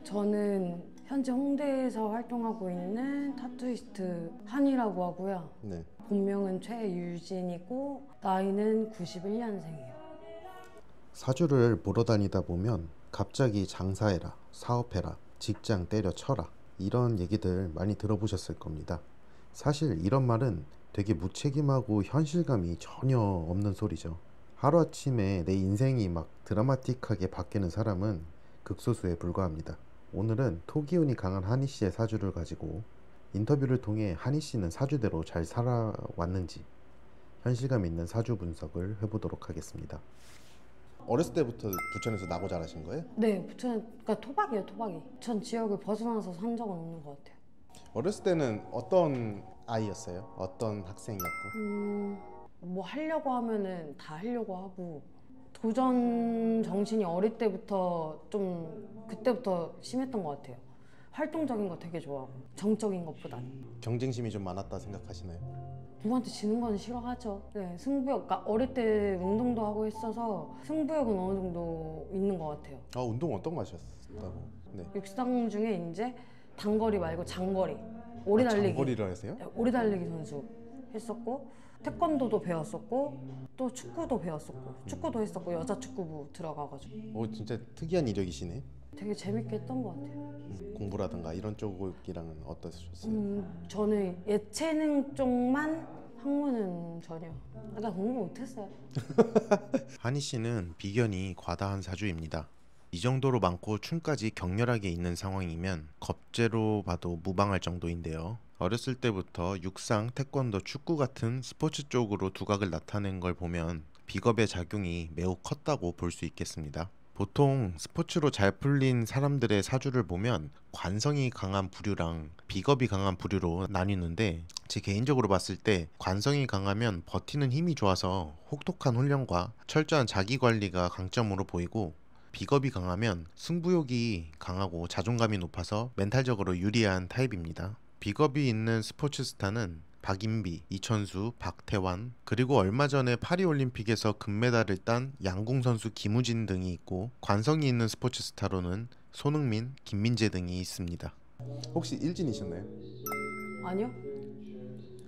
저는 현재 홍대에서 활동하고 있는 타투이스트 한이라고 하고요. 네. 본명은 최유진이고 나이는 91년생이에요. 사주를 보러 다니다 보면 갑자기 장사해라, 사업해라, 직장 때려쳐라 이런 얘기들 많이 들어보셨을 겁니다. 사실 이런 말은 되게 무책임하고 현실감이 전혀 없는 소리죠. 하루아침에 내 인생이 막 드라마틱하게 바뀌는 사람은 극소수에 불과합니다. 오늘은 토기운이 강한 한희 씨의 사주를 가지고 인터뷰를 통해 한희 씨는 사주대로 잘 살아왔는지 현실감 있는 사주 분석을 해보도록 하겠습니다. 어렸을 때부터 부천에서 나고 자라신 거예요? 네, 부천, 그러니까 토박이에요, 토박이. 전 지역을 벗어나서 산 적은 없는 것 같아요. 어렸을 때는 어떤 아이였어요? 어떤 학생이었고? 뭐 하려고 하면은 다 하려고 하고 도전 정신이 어릴 때부터 좀 그때부터 심했던 것 같아요. 활동적인 거 되게 좋아하고 정적인 것보다는. 경쟁심이 좀 많았다 생각하시나요? 누구한테 지는 건 싫어하죠. 네, 승부욕, 그러니까 어릴 때 운동도 하고 있어서 승부욕은 어느 정도 있는 것 같아요. 아, 운동 어떤 거 하셨다고? 네. 육상 중에 이제 단거리 말고 장거리, 오리 달리기. 장거리를 하세요? 네, 오리 달리기 선수 했었고 태권도도 배웠었고 또 축구도 배웠었고 축구도 했었고 여자 축구부 들어가가지고 오, 진짜 특이한 이력이시네. 되게 재밌게 했던 것 같아요. 공부라든가 이런 쪽이랑은 어떠셨어요? 저는 예체능 쪽만 학문은 전혀. 그러니까 공부 못했어요. 한희 씨는 비견이 과다한 사주입니다. 이 정도로 많고 춤까지 격렬하게 있는 상황이면 겁재로 봐도 무방할 정도인데요. 어렸을 때부터 육상, 태권도, 축구 같은 스포츠 쪽으로 두각을 나타낸 걸 보면 비겁의 작용이 매우 컸다고 볼 수 있겠습니다. 보통 스포츠로 잘 풀린 사람들의 사주를 보면 관성이 강한 부류랑 비겁이 강한 부류로 나뉘는데 제 개인적으로 봤을 때 관성이 강하면 버티는 힘이 좋아서 혹독한 훈련과 철저한 자기관리가 강점으로 보이고 비겁이 강하면 승부욕이 강하고 자존감이 높아서 멘탈적으로 유리한 타입입니다. 비겁이 있는 스포츠 스타는 박인비, 이천수, 박태환, 그리고 얼마 전에 파리올림픽에서 금메달을 딴 양궁 선수 김우진 등이 있고 관성이 있는 스포츠 스타로는 손흥민, 김민재 등이 있습니다. 혹시 일진이셨나요? 아니요.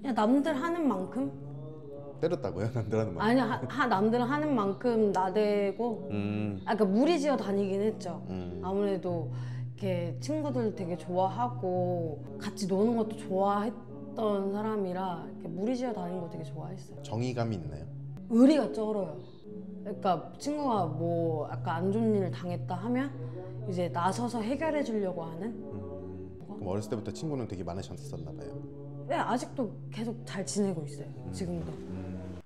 그냥 남들 하는 만큼. 때렸다고요? 남들 하는 말. 아니 남들 하는 만큼 나대고. 그러니까 무리지어 다니긴 했죠. 아무래도 이렇게 친구들 되게 좋아하고 같이 노는 것도 좋아했던 사람이라 이렇게 무리지어 다니는 거 되게 좋아했어요. 정의감이 있나요? 의리가 쩔어요. 그러니까 친구가 뭐 약간 안 좋은 일을 당했다 하면 이제 나서서 해결해 주려고 하는. 그럼 어렸을 때부터 친구는 되게 많으셨었나 봐요. 네, 아직도 계속 잘 지내고 있어요. 지금도.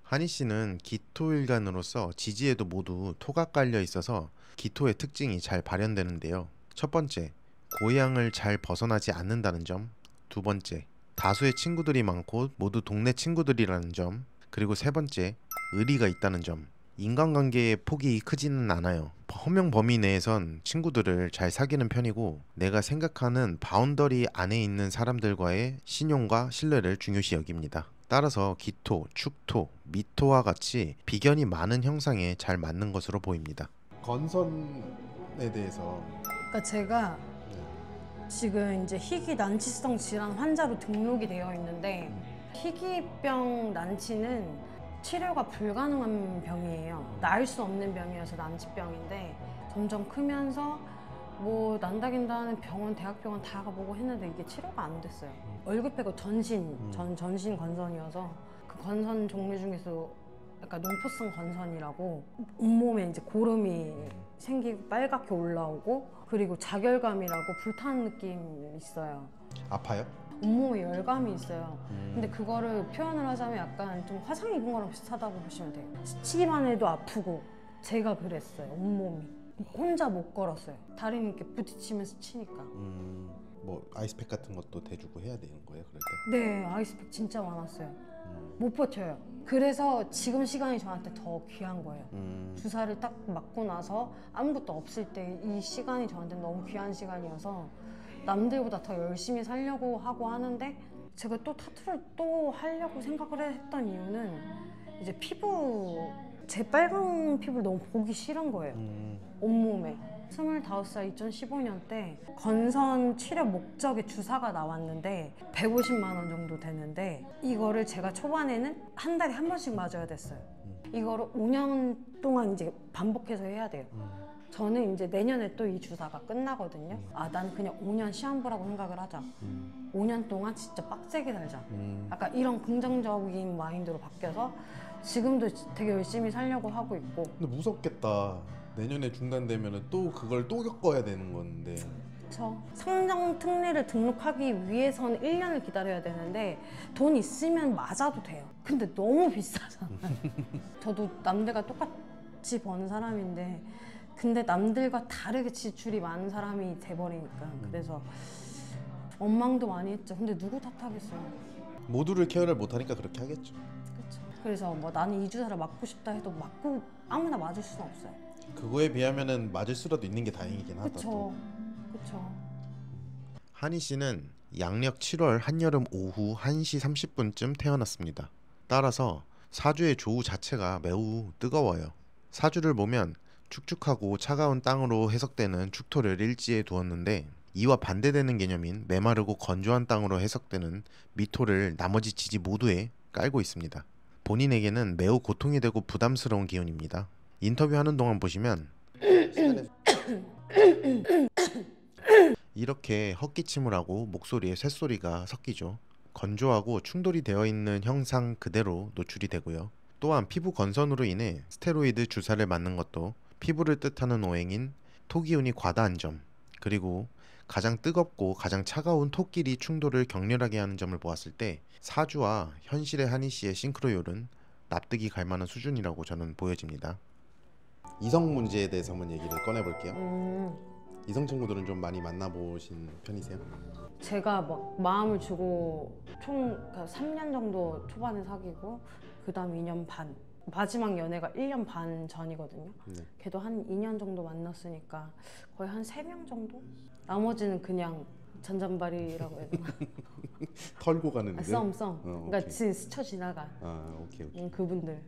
한희 씨는 기토일간으로서 지지에도 모두 토가 깔려 있어서 기토의 특징이 잘 발현되는데요. 첫 번째, 고향을 잘 벗어나지 않는다는 점. 두 번째, 다수의 친구들이 많고 모두 동네 친구들이라는 점. 그리고 세 번째, 의리가 있다는 점. 인간관계의 폭이 크지는 않아요. 허명 범위 내에선 친구들을 잘 사귀는 편이고 내가 생각하는 바운더리 안에 있는 사람들과의 신용과 신뢰를 중요시 여깁니다. 따라서 기토, 축토, 미토와 같이 비견이 많은 형상에 잘 맞는 것으로 보입니다. 건선에 대해서 그러니까 제가 지금 이제 희귀 난치성 질환 환자로 등록이 되어 있는데 희귀병 난치는 치료가 불가능한 병이에요. 나을 수 없는 병이어서 난치병인데 점점 크면서 뭐 난다긴다 하는 병원, 대학병원 다 가보고 했는데 이게 치료가 안 됐어요. 얼굴 빼고 전신 건선이어서 그 건선 종류 중에서 약간 농포성 건선이라고 온몸에 이제 고름이 생기고 빨갛게 올라오고 그리고 자결감이라고 불타는 느낌이 있어요. 아파요? 온몸에 열감이 있어요. 근데 그거를 표현을 하자면 약간 좀 화상 입은 거랑 비슷하다고 보시면 돼요. 스치기만 해도 아프고 제가 그랬어요. 온몸이. 혼자 못 걸었어요. 다리 이렇게 부딪히면서 치니까. 뭐 아이스팩 같은 것도 대주고 해야 되는 거예요, 그럴 때? 네, 아이스팩 진짜 많았어요. 못 버텨요. 그래서 지금 시간이 저한테 더 귀한 거예요. 주사를 딱 맞고 나서 아무것도 없을 때 이 시간이 저한테 너무 귀한 시간이어서 남들보다 더 열심히 살려고 하고 하는데 제가 또 타투를 또 하려고 생각을 했던 이유는 이제 피부 제 빨간 피부를 너무 보기 싫은 거예요. 온몸에. 25살 2015년 때 건선 치료 목적의 주사가 나왔는데 150만 원 정도 되는데 이거를 제가 초반에는 한 달에 한 번씩 맞아야 됐어요. 이거를 5년 동안 이제 반복해서 해야 돼요. 저는 이제 내년에 또 이 주사가 끝나거든요. 아, 난 그냥 5년 시한부라고 생각을 하자. 5년 동안 진짜 빡세게 살자. 약간 이런 긍정적인 마인드로 바뀌어서 지금도 되게 열심히 살려고 하고 있고. 근데 무섭겠다. 내년에 중단되면 또 그걸 또 겪어야 되는 건데. 그렇죠. 상정 특례를 등록하기 위해서는 1년을 기다려야 되는데 돈 있으면 맞아도 돼요. 근데 너무 비싸잖아요. 저도 남들과 똑같이 버는 사람인데 근데 남들과 다르게 지출이 많은 사람이 돼버리니까 그래서 원망도 많이 했죠. 근데 누구 탓하겠어요. 모두를 케어를 못하니까 그렇게 하겠죠. 그렇죠. 그래서 뭐 나는 이 주사를 맞고 싶다 해도 맞고 아무나 맞을 수는 없어요. 그거에 비하면은 맞을 수라도 있는 게 다행이긴 하다. 그렇죠. 그렇죠. 한희 씨는 양력 7월 한여름 오후 1시 30분쯤 태어났습니다. 따라서 사주의 조우 자체가 매우 뜨거워요. 사주를 보면 축축하고 차가운 땅으로 해석되는 축토를 일지에 두었는데 이와 반대되는 개념인 메마르고 건조한 땅으로 해석되는 미토를 나머지 지지 모두에 깔고 있습니다. 본인에게는 매우 고통이 되고 부담스러운 기운입니다. 인터뷰하는 동안 보시면 이렇게 헛기침을 하고 목소리에 쇳소리가 섞이죠. 건조하고 충돌이 되어 있는 형상 그대로 노출이 되고요. 또한 피부 건선으로 인해 스테로이드 주사를 맞는 것도 피부를 뜻하는 오행인 토기운이 과다한 점, 그리고 가장 뜨겁고 가장 차가운 토끼리 충돌을 격렬하게 하는 점을 보았을 때 사주와 현실의 한희 씨의 싱크로율은 납득이 갈 만한 수준이라고 저는 보여집니다. 이성 문제에 대해서 한번 얘기를 꺼내볼게요. 이성 친구들은 좀 많이 만나보신 편이세요? 제가 막 마음을 주고 총 3년 정도 초반에 사귀고 그 다음 2년 반 마지막 연애가 1년 반 전이거든요. 네. 걔도 한 2년 정도 만났으니까 거의 한 3명 정도? 나머지는 그냥 잔잔바리라고 해야 되나? 털고 가는데? 썸 그러니까 오케이. 지 스쳐 지나가 아 오케이. 그분들.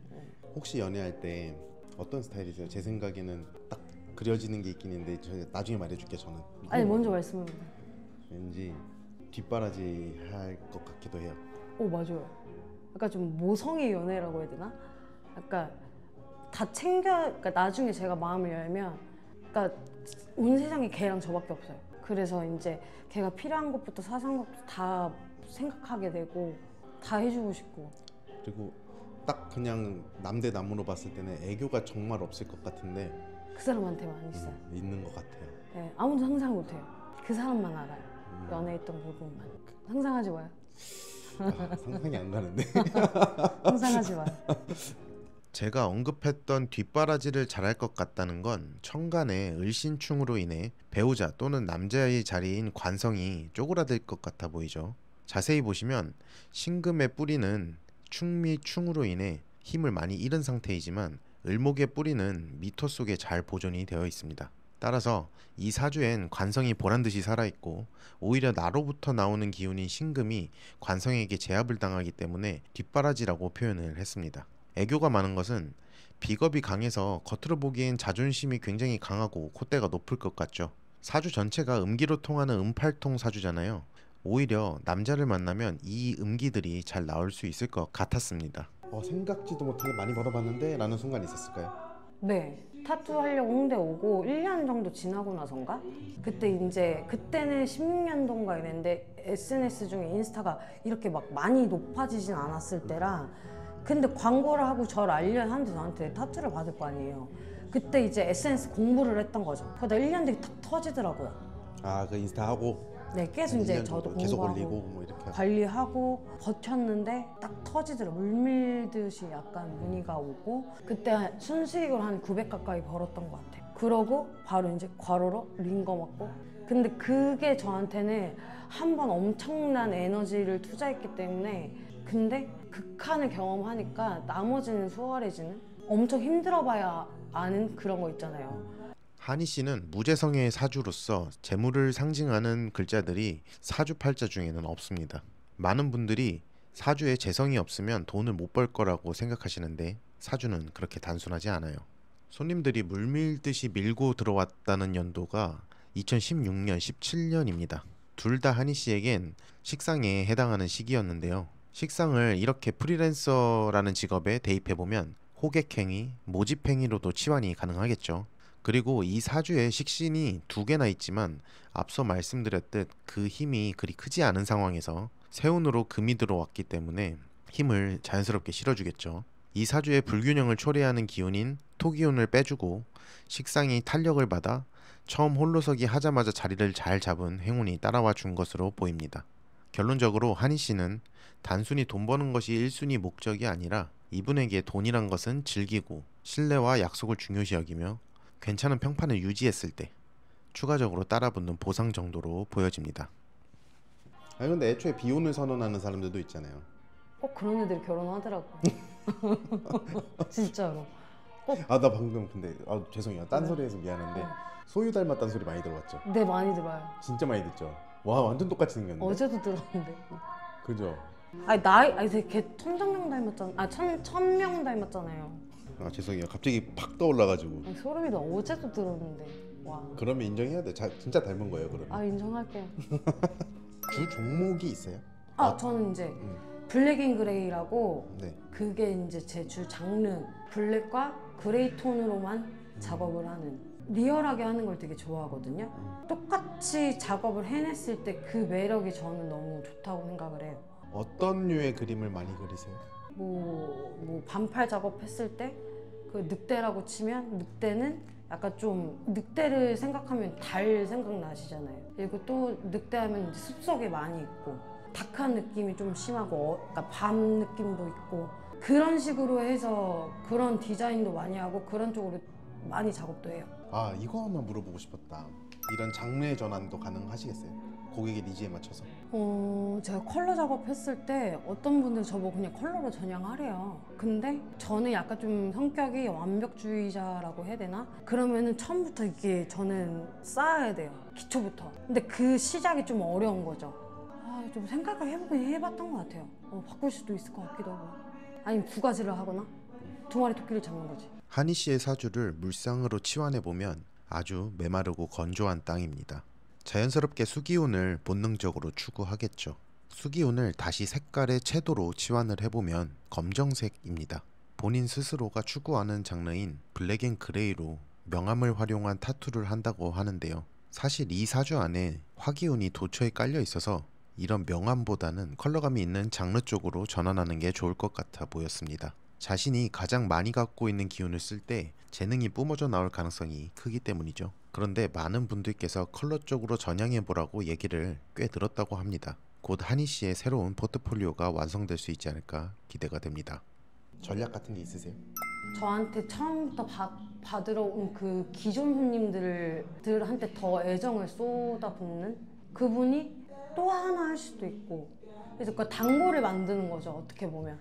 혹시 연애할 때 어떤 스타일이세요? 제 생각에는 딱 그려지는 게 있긴 있는데 나중에 말해줄게. 저는 아니 먼저 말씀해 보세요. 왠지 뒷바라지 할 것 같기도 해요. 오 맞아요. 약간 좀 모성의 연애라고 해야 되나? 약간 다 챙겨. 그러니까 나중에 제가 마음을 열면, 그러니까 온 세상에 걔랑 저밖에 없어요. 그래서 이제 걔가 필요한 것부터 사소한 것부터 다 생각하게 되고 다 해주고 싶고. 그리고 딱 그냥 남대 남으로 봤을 때는 애교가 정말 없을 것 같은데 그 사람한테 많이 있어요. 있는 것 같아요. 네, 아무도 상상 못해요. 그 사람만 알아요. 연애했던 부분만. 상상하지 마요. 상상이 안 가는데. 상상하지 마요. 제가 언급했던 뒷바라지를 잘할 것 같다는 건 천간의 을신충으로 인해 배우자 또는 남자의 자리인 관성이 쪼그라들 것 같아 보이죠. 자세히 보시면 신금의 뿌리는 충미충으로 인해 힘을 많이 잃은 상태이지만 을목의 뿌리는 미토 속에 잘 보존이 되어 있습니다. 따라서 이 사주엔 관성이 보란듯이 살아있고 오히려 나로부터 나오는 기운인 신금이 관성에게 제압을 당하기 때문에 뒷바라지라고 표현을 했습니다. 애교가 많은 것은 비겁이 강해서 겉으로 보기엔 자존심이 굉장히 강하고 콧대가 높을 것 같죠. 사주 전체가 음기로 통하는 음팔통 사주잖아요. 오히려 남자를 만나면 이 음기들이 잘 나올 수 있을 것 같았습니다. 생각지도 못하게 많이 벌어봤는데 라는 순간 있었을까요? 네. 타투 하려고 홍대 오고 1년 정도 지나고 나선가? 그때는 16년도인가 이랬는데 SNS 중에 인스타가 이렇게 막 많이 높아지진 않았을 때라. 근데 광고를 하고 저를 알려야 하는데 저한테 타투를 받을 거 아니에요. 그때 이제 SNS 공부를 했던 거죠. 그러다 1년 뒤에 탁 터지더라고요. 아, 그 인스타 하고 네, 계속 이제 1년 저도 정도 계속 공부하고 올리고 뭐 이렇게. 관리하고 버텼는데 딱 터지더라고요. 물밀듯이 약간 문의가 오고 그때 순수익으로 한 900 가까이 벌었던 것 같아요. 그러고 바로 이제 과로로 링거 맞고. 근데 그게 저한테는 한 번 엄청난 에너지를 투자했기 때문에, 근데 극한을 경험하니까 나머지는 수월해지는, 엄청 힘들어봐야 아는 그런 거 있잖아요. 한희 씨는 무재성의 사주로서 재물을 상징하는 글자들이 사주팔자 중에는 없습니다. 많은 분들이 사주에 재성이 없으면 돈을 못 벌 거라고 생각하시는데 사주는 그렇게 단순하지 않아요. 손님들이 물밀듯이 밀고 들어왔다는 연도가 2016년, 17년입니다. 둘 다 한희 씨에겐 식상에 해당하는 시기였는데요. 식상을 이렇게 프리랜서라는 직업에 대입해보면 호객행위, 모집행위로도 치환이 가능하겠죠. 그리고 이 사주에 식신이 2개나 있지만 앞서 말씀드렸듯 그 힘이 그리 크지 않은 상황에서 세운으로 금이 들어왔기 때문에 힘을 자연스럽게 실어주겠죠. 이 사주의 불균형을 초래하는 기운인 토기운을 빼주고 식상이 탄력을 받아 처음 홀로서기 하자마자 자리를 잘 잡은 행운이 따라와 준 것으로 보입니다. 결론적으로 한희 씨는 단순히 돈 버는 것이 1순위 목적이 아니라 이분에게 돈이란 것은 즐기고 신뢰와 약속을 중요시 여기며 괜찮은 평판을 유지했을 때 추가적으로 따라붙는 보상 정도로 보여집니다. 아니 근데 애초에 비혼을 선언하는 사람들도 있잖아요. 꼭 그런 애들이 결혼하더라고. 진짜로. 아 나 방금 근데 죄송해요. 딴소리해서 미안한데 소유 닮았다는 소리 많이 들어봤죠? 네, 많이 들어요. 진짜 많이 듣죠? 와 완전 똑같이 생겼는데? 어제도 들었는데. 그죠? 아니 걔 천정명 닮았잖아. 천명 닮았잖아요. 아 죄송해요. 갑자기 팍 떠올라가지고. 아니, 소름이 나. 어제도 들었는데. 와. 그러면 인정해야 돼. 진짜 닮은 거예요 그러면. 아, 인정할게요. 주 종목이 있어요? 저는 이제 블랙 앤 그레이라고 네. 그게 이제 제 주 장르. 블랙과 그레이 톤으로만 작업을 하는, 리얼하게 하는 걸 되게 좋아하거든요. 똑같이 작업을 해냈을 때 그 매력이 저는 너무 좋다고 생각을 해요. 어떤 류의 그림을 많이 그리세요? 뭐 반팔 작업했을 때 그 늑대라고 치면 늑대는 약간 좀, 늑대를 생각하면 달 생각나시잖아요. 그리고 또 늑대하면 이제 숲속에 많이 있고 다크한 느낌이 좀 심하고 그러니까 밤 느낌도 있고 그런 식으로 해서 그런 디자인도 많이 하고 그런 쪽으로 많이 작업도 해요. 아 이거 한번 물어보고 싶었다. 이런 장르의 전환도 가능하시겠어요? 고객의 니즈에 맞춰서. 제가 컬러 작업했을 때 어떤 분들은 저보고 그냥 컬러로 전향하래요. 근데 저는 약간 좀 성격이 완벽주의자라고 해야 되나? 그러면은 처음부터 이게 저는 쌓아야 돼요. 기초부터. 근데 그 시작이 좀 어려운 거죠. 좀 생각을 해보긴 해봤던 것 같아요. 바꿀 수도 있을 것 같기도 하고. 아니면 2가지를 하거나 2마리 토끼를 잡는 거지. 한희 씨의 사주를 물상으로 치환해보면 아주 메마르고 건조한 땅입니다. 자연스럽게 수기운을 본능적으로 추구하겠죠. 수기운을 다시 색깔의 채도로 치환을 해보면 검정색입니다. 본인 스스로가 추구하는 장르인 블랙 앤 그레이로 명암을 활용한 타투를 한다고 하는데요. 사실 이 사주 안에 화기운이 도처에 깔려 있어서 이런 명암보다는 컬러감이 있는 장르 쪽으로 전환하는 게 좋을 것 같아 보였습니다. 자신이 가장 많이 갖고 있는 기운을 쓸 때 재능이 뿜어져 나올 가능성이 크기 때문이죠. 그런데 많은 분들께서 컬러 쪽으로 전향해보라고 얘기를 꽤 들었다고 합니다. 곧 한희 씨의 새로운 포트폴리오가 완성될 수 있지 않을까 기대가 됩니다. 전략 같은 게 있으세요? 저한테 처음부터 받으러 온 그 기존 손님들한테 더 애정을 쏟아붓는 그분이 또 하나 할 수도 있고, 그래서 그 단골을 만드는 거죠, 어떻게 보면.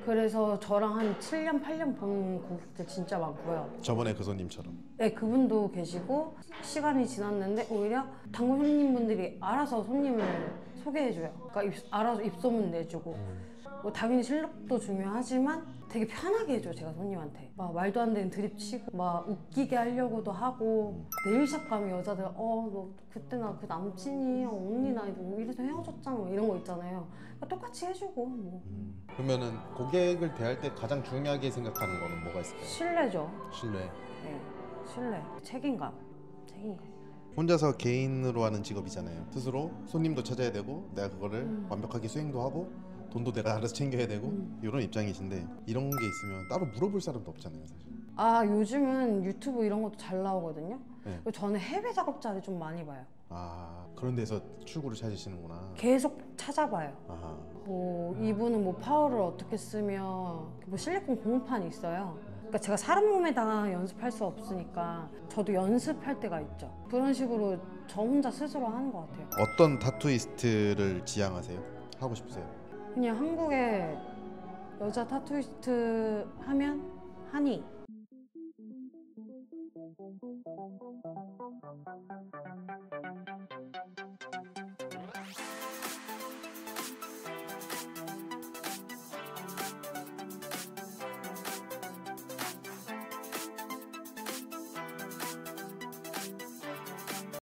그래서 저랑 한 7년, 8년 본 고객들 진짜 많고요. 저번에 그 손님처럼. 네, 그분도 계시고 시간이 지났는데 오히려 단골 손님분들이 알아서 손님을 소개해줘요. 그러니까 알아서 입소문 내주고. 뭐 당연히 실력도 중요하지만 되게 편하게 해줘요, 제가 손님한테. 막 말도 안 되는 드립 치고 막 웃기게 하려고도 하고. 네일샵 가면 여자들 너 그때 나 그 남친이 언니 나 뭐 이래서 헤어졌잖아 뭐 이런 거 있잖아요. 그러니까 똑같이 해주고 뭐. 그러면은 고객을 대할 때 가장 중요하게 생각하는 거는 뭐가 있을까요? 신뢰죠. 신뢰. 네, 신뢰. 책임감. 혼자서 개인으로 하는 직업이잖아요. 스스로 손님도 찾아야 되고 내가 그거를 완벽하게 수행도 하고 돈도 내가 알아서 챙겨야 되고 이런 입장이신데 이런 게 있으면 따로 물어볼 사람도 없잖아요, 사실. 요즘은 유튜브 이런 것도 잘 나오거든요. 네. 그리고 저는 해외 작업자를 좀 많이 봐요. 그런 데서 출구를 찾으시는구나. 계속 찾아봐요. 아하. 뭐 이분은 뭐 파워를 어떻게 쓰며 뭐 실리콘 고무판이 있어요. 그러니까 제가 사람 몸에다가 연습할 수 없으니까 저도 연습할 때가 있죠. 그런 식으로 저 혼자 스스로 하는 것 같아요. 어떤 타투이스트를 지향하세요? 하고 싶으세요? 그냥 한국에 여자 타투이스트 하면 한이,